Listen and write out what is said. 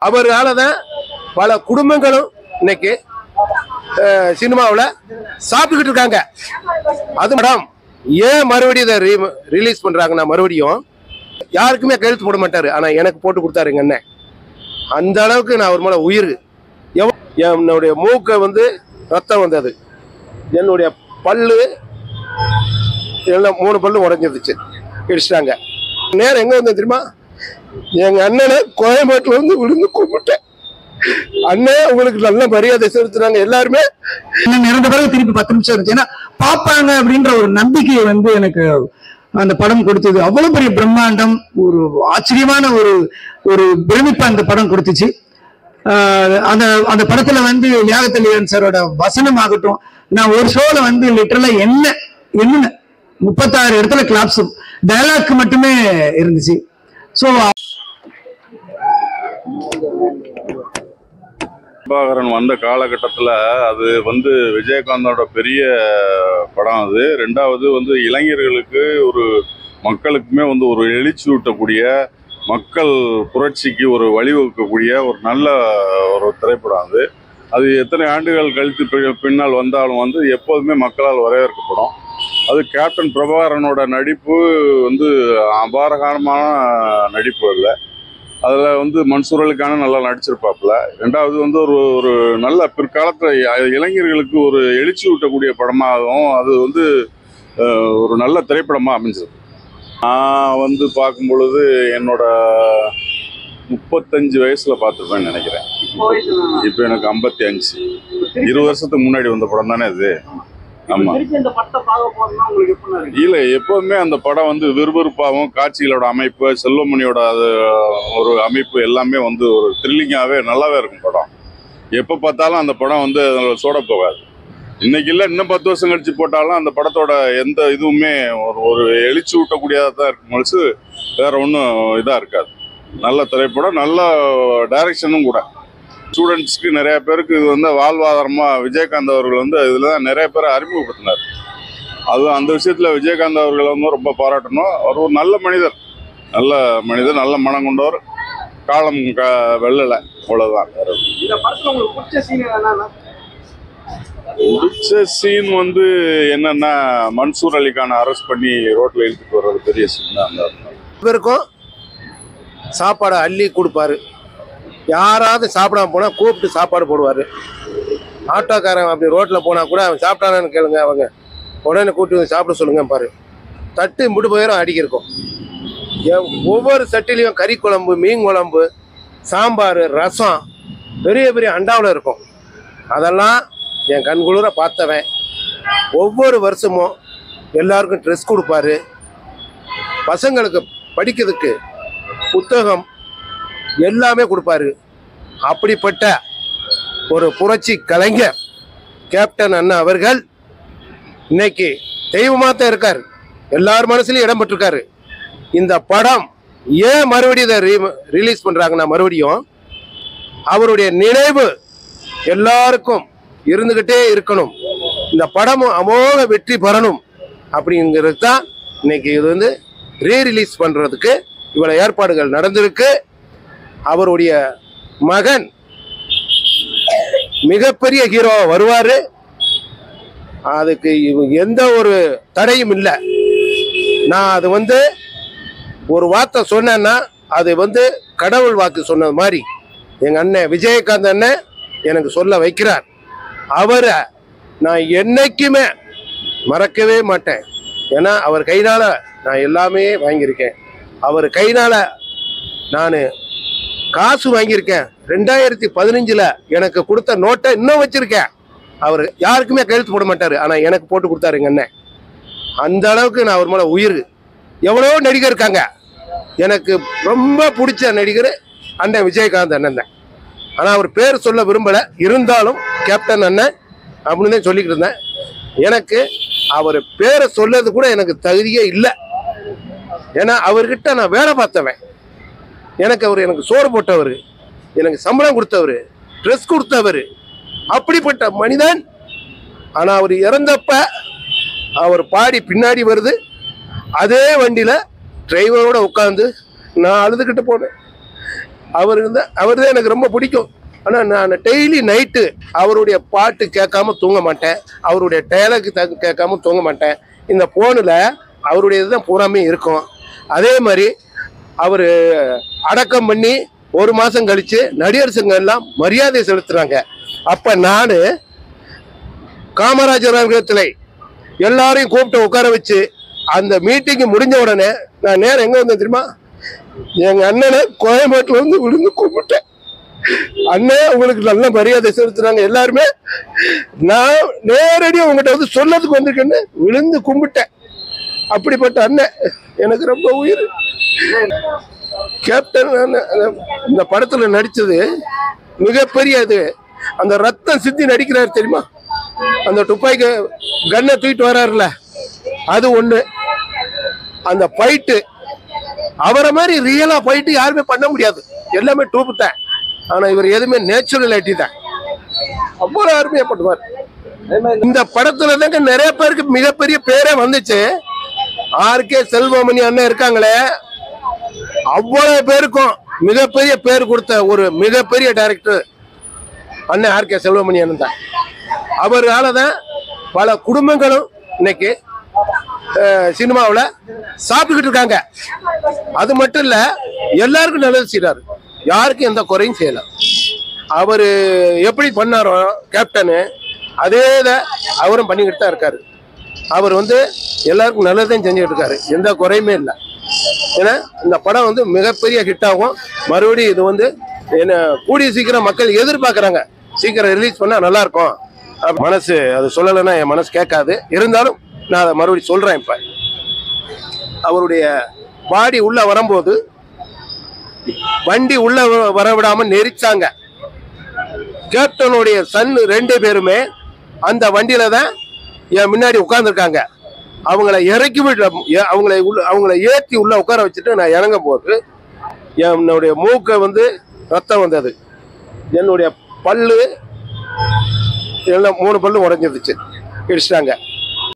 அவரால தான் பல குடும்பங்களும் இன்னைக்கு சினிமாவில் சாப்பிட்டுக்கிட்டு இருக்காங்க. அது மேடம் ஏன் மறுபடியும் இதை ரிலீஸ் பண்றாங்கன்னா மறுபடியும் யாருக்குமே கையெழுத்து போட மாட்டாரு. ஆனா எனக்கு போட்டு கொடுத்தாரு எங்க அண்ணன். அந்த அளவுக்கு நான் ஒரு மேல உயிர். என்னுடைய மூக்கை வந்து ரத்தம் வந்தது, என்னுடைய பல்லு எல்லாம் 3 பல்லு உடஞ்சிருச்சு, இடிச்சிட்டாங்க. நேரம் எங்க வந்தேன் தெரியுமா? எங்க அண்ணனை கோயம்பேட்டில் வந்து விழுந்து கூப்பிட்டேன். அண்ணன் உங்களுக்கு நல்ல மரியாதை செலுத்துறாங்க எல்லாருமே. இறந்த பிறகு திருப்பி 10 நிமிஷம் இருந்துச்சு. ஏன்னா பாப்பாங்க அப்படின்ற ஒரு நம்பிக்கையை வந்து எனக்கு அந்த படம் கொடுத்தது. அவ்வளவு பெரிய பிரம்மாண்டம், ஒரு ஆச்சரியமான ஒரு பிரமிப்பை அந்த படம் கொடுத்துச்சு. அந்த அந்த படத்துல வந்து லியாகத் சாரோட வசனம் ஆகட்டும், நான் ஒரு ஷோல வந்து லிட்டரலா என்ன 36 இடத்துல கிளாப்ஸ் டயலாக் மட்டுமே இருந்துச்சு. ஸோ பிரபாகரன் வந்த காலகட்டத்தில் அது வந்து விஜயகாந்தோட பெரிய படம். அது ரெண்டாவது வந்து இளைஞர்களுக்கு ஒரு மக்களுக்குமே வந்து ஒரு எழுச்சி ஊட்டக்கூடிய, மக்கள் புரட்சிக்கு ஒரு வழிவகுக்கக்கூடிய ஒரு நல்ல ஒரு திரைப்படம். அது எத்தனை ஆண்டுகள் கழித்து பின்னால் வந்தாலும் வந்து எப்போதுமே மக்களால் வரவேற்கப்படும். அது கேப்டன் பிரபாகரனோட நடிப்பு வந்து அபாரகரமான நடிப்பு இல்லை. அதில் வந்து மன்சூர் அலிகான நல்லா நடிச்சிருப்பாப்புல. ரெண்டாவது வந்து ஒரு நல்ல பிற்காலத்தில் இளைஞர்களுக்கு ஒரு எழுச்சி ஊட்டக்கூடிய படமாகவும் அது வந்து ஒரு நல்ல திரைப்படமாக அமைஞ்சிருக்கு. நான் வந்து பார்க்கும் பொழுது என்னோட 35 வயசில் பார்த்துருப்பேன்னு நினைக்கிறேன். இப்போ எனக்கு 55. 20 வருஷத்துக்கு முன்னாடி வந்த படம் தானே இது. ஆமா, இல்ல எப்போதுமே அந்த படம் வந்து விறுவிறுப்பாகவும், காட்சிகளோட அமைப்பு, செல்வமணியோட ஒரு அமைப்பு எல்லாமே வந்து ஒரு த்ரில்லிங்காகவே நல்லாவே இருக்கும் படம். எப்போ பார்த்தாலும் அந்த படம் வந்து சோட போகாது. இன்னைக்கு இல்லை, இன்னும் 10 வருஷம் கழிச்சு போட்டாலும் அந்த படத்தோட எந்த இதுவுமே ஒரு எழுச்சி ஊட்டக்கூடியதாக தான் இருக்கும். மனசு வேற ஒன்றும் இதாக இருக்காது. நல்ல திரைப்படம், நல்ல டைரக்ஷனும் கூட. ஸ்டூடெண்ட்ஸ்க்கு நிறைய பேருக்கு இது வந்து வாழ்வாதாரமாக விஜயகாந்த் அவர்கள் வந்து இதில் தான் நிறைய பேரை அறிமுகப்படுத்தினார். அது அந்த விஷயத்தில் விஜயகாந்த் அவர்களை வந்து ரொம்ப பாராட்டணும். அவர் ஒரு நல்ல மனிதர், நல்ல மனம் கொண்டவர். காலம் வெள்ளலை, அவ்வளோதான். பிடிச்ச சீன் வந்து என்னன்னா, மன்சூர் அலிகானை அரெஸ்ட் பண்ணி ரோட்டில் இழுத்துட்டு வர்றது பெரிய சீன் தான். அந்த இவருக்கும் சாப்பாடை அள்ளி கொடுப்பாரு. யாராவது சாப்பிடாம போனால் கூப்பிட்டு சாப்பாடு போடுவார். ஆட்டோக்காரன் அப்படி ரோட்டில் போனால் கூட அவன் சாப்பிட்டானு கேளுங்க, அவங்க உடனே கூப்பிட்டு சாப்பிட சொல்லுங்க பாரு. தட்டு முடி போயிடும் அடிக்கிருக்கும். ஒவ்வொரு சட்டிலையும் கறி குழம்பு, மீன் குழம்பு, சாம்பார், ரசம் பெரிய பெரிய அண்டாவில் இருக்கும். அதெல்லாம் என் கண்குளிர பார்த்தவன். ஒவ்வொரு வருஷமும் எல்லாருக்கும் ட்ரெஸ் கொடுப்பாரு. பசங்களுக்கு படிக்கிறதுக்கு புத்தகம் எல்லாமே கொடுப்பாரு. அப்படிப்பட்ட ஒரு புரட்சி கலைஞர் கேப்டன் அண்ணா அவர்கள் இன்னைக்கு தெய்வமாத்தான் இருக்காரு, எல்லார் மனசுலயும் இடம் பெற்றிருக்காரு. இந்த படம் ஏன் மறுபடியும் இதை ரிலீஸ் பண்றாங்கன்னா மறுபடியும் அவருடைய நினைவு எல்லாருக்கும் இருந்துகிட்டே இருக்கணும். இந்த படமும் அமோக வெற்றி பெறணும் அப்படிங்கிறது தான் இன்னைக்கு இது வந்து ரீரிலீஸ் பண்றதுக்கு இவ்வளவு ஏற்பாடுகள் நடந்திருக்கு. அவருடைய மகன் மிகப்பெரிய ஹீரோ வருவாரு. அதுக்கு எந்த ஒரு தடையும் இல்லை. நான் அது வந்து ஒரு வார்த்தை சொன்னேன்னா அது வந்து கடவுள் வாக்கு சொன்னது மாதிரி எங்க அண்ணன் விஜயகாந்த் அண்ணன் எனக்கு சொல்ல வைக்கிறார். அவரை நான் என்னைக்குமே மறக்கவே மாட்டேன். ஏன்னா அவர் கையினால நான் எல்லாமே வாங்கியிருக்கேன். அவர் கையினால நான் காசு வாங்கியிருக்கேன். 2015 எனக்கு கொடுத்த நோட்டை இன்னும் வச்சிருக்கேன். அவர் யாருக்குமே கையெழுத்து போட மாட்டாரு. ஆனா எனக்கு போட்டு கொடுத்தாரு எங்க அண்ணன். அந்த அளவுக்கு நான் ஒரு மேல உயிர். எவ்வளவோ நடிகர் இருக்காங்க, எனக்கு ரொம்ப பிடிச்ச நடிகர் அண்ணன் விஜயகாந்த் அண்ணன் தான். ஆனா அவர் பேர் சொல்ல விரும்பல, இருந்தாலும் கேப்டன் அண்ணன் அப்படின்னு தான் சொல்லிக்கிட்டு இருந்தேன். எனக்கு அவர் பேரை சொல்லது கூட எனக்கு தகுதியே இல்லை. ஏன்னா அவர்கிட்ட நான் வேலை பார்த்தவன். எனக்கு சோறு போட்டவர், எனக்கு சம்பளம் கொடுத்தவர், ட்ரெஸ் கொடுத்தவர், அப்படிப்பட்ட மனிதன். ஆனா அவர் இறந்தப்ப அவர் பாடி பின்னாடி வருது, அதே வண்டியில டிரைவரோட உட்காந்து நான் அழுதுகிட்டு போனேன். அவர் தான் எனக்கு ரொம்ப பிடிக்கும். ஆனால் நான் டெய்லி நைட்டு அவருடைய பாட்டு கேட்காம தூங்க மாட்டேன், அவருடைய டயலாக் கேட்காம தூங்க மாட்டேன். இந்த ஃபோனில் அவருடைய இதுதான் பூராமே இருக்கும். அதே மாதிரி அவர் அடக்கம் பண்ணி 1 மாதம் கழித்து நடிகர் சங்கம் எல்லாம் மரியாதை செலுத்துகிறாங்க. அப்போ நான் காமராஜர் அலுவலகத்தில் எல்லாரையும் கூப்பிட்டு உட்கார வச்சு அந்த மீட்டிங்கு முடிஞ்ச உடனே நான் நேரம் எங்கே வந்தேன் தெரியுமா? எங்கள் அண்ணனை கோயம்பேட்டில் வந்து விழுந்து கும்பிட்டேன். அண்ணன் உங்களுக்கு நல்ல மரியாதை செலுத்துறாங்க எல்லாருமே, நான் நேரடியாக உங்கள்கிட்ட வந்து சொல்லதுக்கு வந்திருக்கேன்னு விழுந்து கும்பிட்டேன். அப்படிப்பட்ட அண்ணன் எனக்கு ரொம்ப உயிர். கேப்டன் இந்த படத்துல நடிச்சது மிகப்பெரிய இது. அந்த ரத்தம் சிந்தி நடிக்கிறாரு தெரியுமா? அந்த துப்பாக்கி கன்னை தூக்கிட்டு வர்றாருல, அது ஒண்ணு. அந்த ஃபைட்டு அவரை மாதிரி ரியலா ஃபைட்டு யாருமே பண்ண முடியாது, எல்லாமே டூப்பு தான். ஆனா இவர் எதுவுமே நேச்சுரலிட்டி தான், அவ்வளவு அருமையா பண்ணுவார். இந்த படத்துல தாங்க நிறைய பேருக்கு மிகப்பெரிய பேரே வந்துச்சு. ஆர்கே செல்வமணி அண்ணன் இருக்காங்களே, அவ்வளவு பேருக்கும் மிகப்பெரிய பேர் கொடுத்த ஒரு மிகப்பெரிய டைரக்டர் அண்ணன் ஆர்கே செல்வமணி அண்ணன் தான். அவரால் தான் பல குடும்பங்களும் இன்னைக்கு சினிமாவில் சாப்பிட்டுக்கிட்டு இருக்காங்க. அது மட்டும் இல்ல, எல்லாருக்கும் நல்லது செய்யறாரு, யாருக்கும் எந்த குறையும் செய்யல. அவர் எப்படி பண்ணாரோ கேப்டனு, அதே தான் அவரும் பண்ணிக்கிட்டு தான் இருக்காரு. அவர் எல்லாருக்கும் நல்லதையும் செஞ்சுக்கிட்டு இருக்காரு, எந்த குறையுமே இல்லை. ஏன்னா இந்த படம் மிகப்பெரிய ஹிட் ஆகும். மறுபடியும் இது என்ன கூடிய சீக்கிரம் மக்கள் எதிர்பார்க்குறாங்க, சீக்கிரம் ரிலீஸ் பண்ணால் நல்லா இருக்கும். மனசு அது சொல்லலைன்னா என் மனசு கேட்காது. இருந்தாலும் நான் அதை மறுபடியும் சொல்கிறேன். இப்போ அவருடைய பாடி உள்ள வரும்போது வண்டி உள்ள வர விடாமல் நெரிச்சாங்க. கேப்டனுடைய சன் 2 பேருமே அந்த வண்டியில தான் என் முன்னாடி உட்கார்ந்துருக்காங்க. அவங்கள இறக்கி விட அவங்கள ஏற்றி உள்ள உட்கார வச்சுட்டு நான் இறங்கும் போது என்னுடைய மூக்கை ரத்தம் வந்தது. என்னுடைய பல்லு எல்லாம் 3 பல்லு உடஞ்சிருச்சு, இடிச்சிட்டாங்க.